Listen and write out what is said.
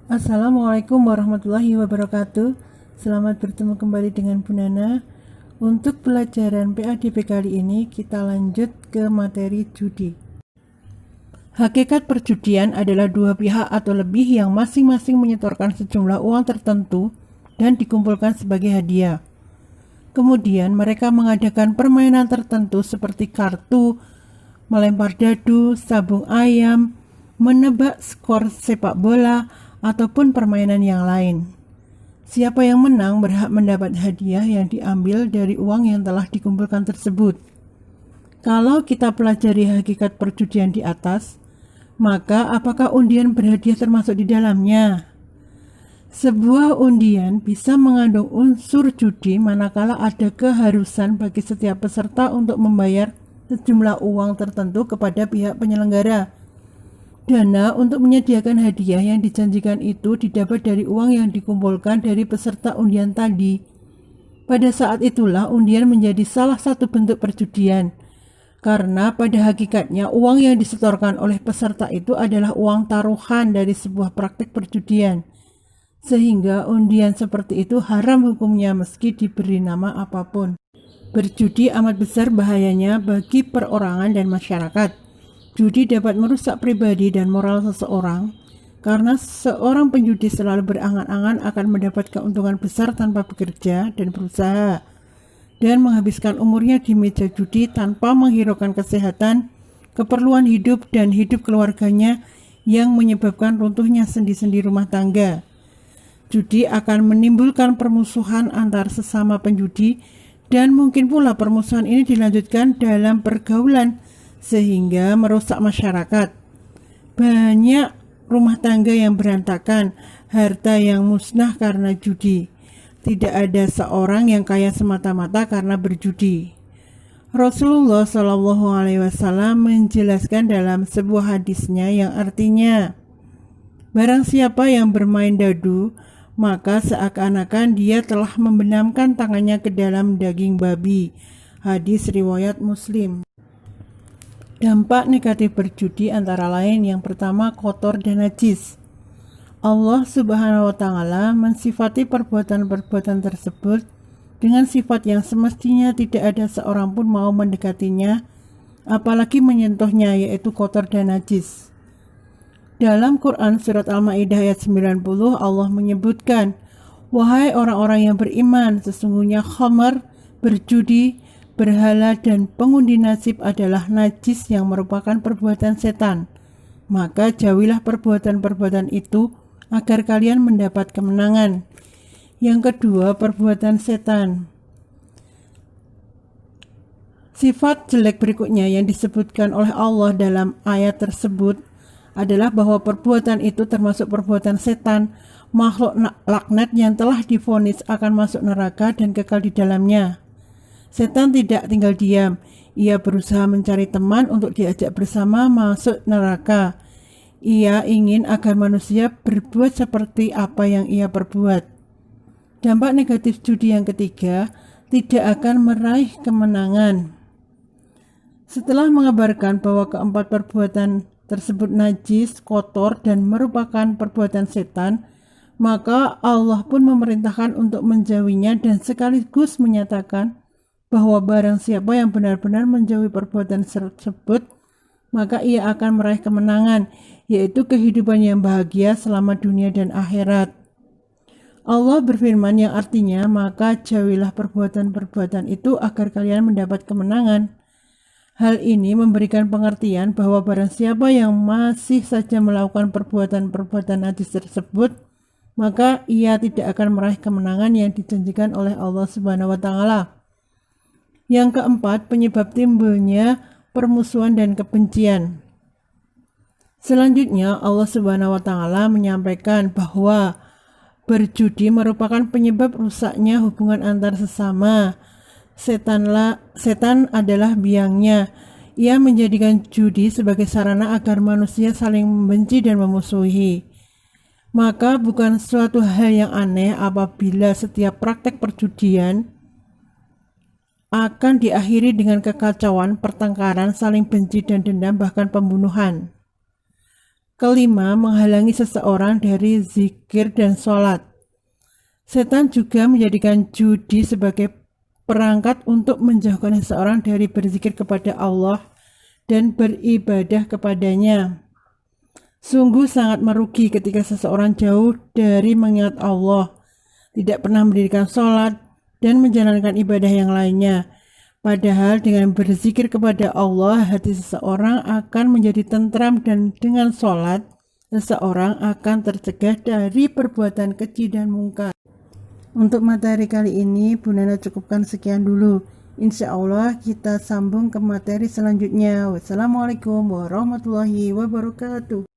Assalamualaikum warahmatullahi wabarakatuh. Selamat bertemu kembali dengan Bu Nana. Untuk pelajaran PADB kali ini kita lanjut ke materi judi. Hakikat perjudian adalah dua pihak atau lebih yang masing-masing menyetorkan sejumlah uang tertentu dan dikumpulkan sebagai hadiah. Kemudian mereka mengadakan permainan tertentu seperti kartu, melempar dadu, sabung ayam, menebak skor sepak bola, ataupun permainan yang lain. Siapa yang menang berhak mendapat hadiah yang diambil dari uang yang telah dikumpulkan tersebut. Kalau kita pelajari hakikat perjudian di atas, maka apakah undian berhadiah termasuk di dalamnya? Sebuah undian bisa mengandung unsur judi manakala ada keharusan bagi setiap peserta untuk membayar sejumlah uang tertentu kepada pihak penyelenggara. Dana untuk menyediakan hadiah yang dijanjikan itu didapat dari uang yang dikumpulkan dari peserta undian tadi. Pada saat itulah undian menjadi salah satu bentuk perjudian, karena pada hakikatnya uang yang disetorkan oleh peserta itu adalah uang taruhan dari sebuah praktik perjudian. Sehingga undian seperti itu haram hukumnya meski diberi nama apapun. Berjudi amat besar bahayanya bagi perorangan dan masyarakat. Judi dapat merusak pribadi dan moral seseorang karena seorang penjudi selalu berangan-angan akan mendapat keuntungan besar tanpa bekerja dan berusaha, dan menghabiskan umurnya di meja judi tanpa menghiraukan kesehatan, keperluan hidup, dan hidup keluarganya yang menyebabkan runtuhnya sendi-sendi rumah tangga. Judi akan menimbulkan permusuhan antar sesama penjudi, dan mungkin pula permusuhan ini dilanjutkan dalam pergaulan sehingga merusak masyarakat. Banyak rumah tangga yang berantakan, harta yang musnah karena judi. Tidak ada seorang yang kaya semata-mata karena berjudi. Rasulullah SAW menjelaskan dalam sebuah hadisnya yang artinya, barang siapa yang bermain dadu, maka seakan-akan dia telah membenamkan tangannya ke dalam daging babi. Hadis riwayat Muslim. Dampak negatif berjudi antara lain yang pertama kotor dan najis. Allah Subhanahu wa Ta'ala mensifati perbuatan-perbuatan tersebut dengan sifat yang semestinya tidak ada seorang pun mau mendekatinya, apalagi menyentuhnya, yaitu kotor dan najis. Dalam Quran surat Al-Maidah ayat 90 Allah menyebutkan, wahai orang-orang yang beriman, sesungguhnya khamar, berjudi, berhala, dan pengundi nasib adalah najis yang merupakan perbuatan setan. Maka jauhilah perbuatan-perbuatan itu agar kalian mendapat kemenangan. Yang kedua, perbuatan setan. Sifat jelek berikutnya yang disebutkan oleh Allah dalam ayat tersebut adalah bahwa perbuatan itu termasuk perbuatan setan, makhluk laknat yang telah divonis akan masuk neraka dan kekal di dalamnya. Setan tidak tinggal diam. Ia berusaha mencari teman untuk diajak bersama masuk neraka. Ia ingin agar manusia berbuat seperti apa yang ia perbuat. Dampak negatif judi yang ketiga, tidak akan meraih kemenangan. Setelah mengabarkan bahwa keempat perbuatan tersebut najis, kotor, dan merupakan perbuatan setan, maka Allah pun memerintahkan untuk menjauhinya dan sekaligus menyatakan bahwa barang siapa yang benar-benar menjauhi perbuatan tersebut, maka ia akan meraih kemenangan, yaitu kehidupan yang bahagia selama dunia dan akhirat. Allah berfirman yang artinya, maka jauhilah perbuatan-perbuatan itu agar kalian mendapat kemenangan. Hal ini memberikan pengertian bahwa barang siapa yang masih saja melakukan perbuatan-perbuatan najis tersebut, maka ia tidak akan meraih kemenangan yang dijanjikan oleh Allah Subhanahu wa Ta'ala. Yang keempat, penyebab timbulnya permusuhan dan kebencian. Selanjutnya, Allah Subhanahu wa Ta'ala menyampaikan bahwa berjudi merupakan penyebab rusaknya hubungan antar sesama. Setan adalah biangnya. Ia menjadikan judi sebagai sarana agar manusia saling membenci dan memusuhi. Maka bukan suatu hal yang aneh apabila setiap praktek perjudian akan diakhiri dengan kekacauan, pertengkaran, saling benci dan dendam, bahkan pembunuhan. Kelima, menghalangi seseorang dari zikir dan sholat. Setan juga menjadikan judi sebagai perangkat untuk menjauhkan seseorang dari berzikir kepada Allah dan beribadah kepadanya. Sungguh sangat merugi ketika seseorang jauh dari mengingat Allah, tidak pernah mendirikan sholat dan menjalankan ibadah yang lainnya. Padahal dengan berzikir kepada Allah, hati seseorang akan menjadi tentram dan dengan sholat, seseorang akan tercegah dari perbuatan keji dan mungkar. Untuk materi kali ini, Bu Nana cukupkan sekian dulu. Insya Allah kita sambung ke materi selanjutnya. Wassalamualaikum warahmatullahi wabarakatuh.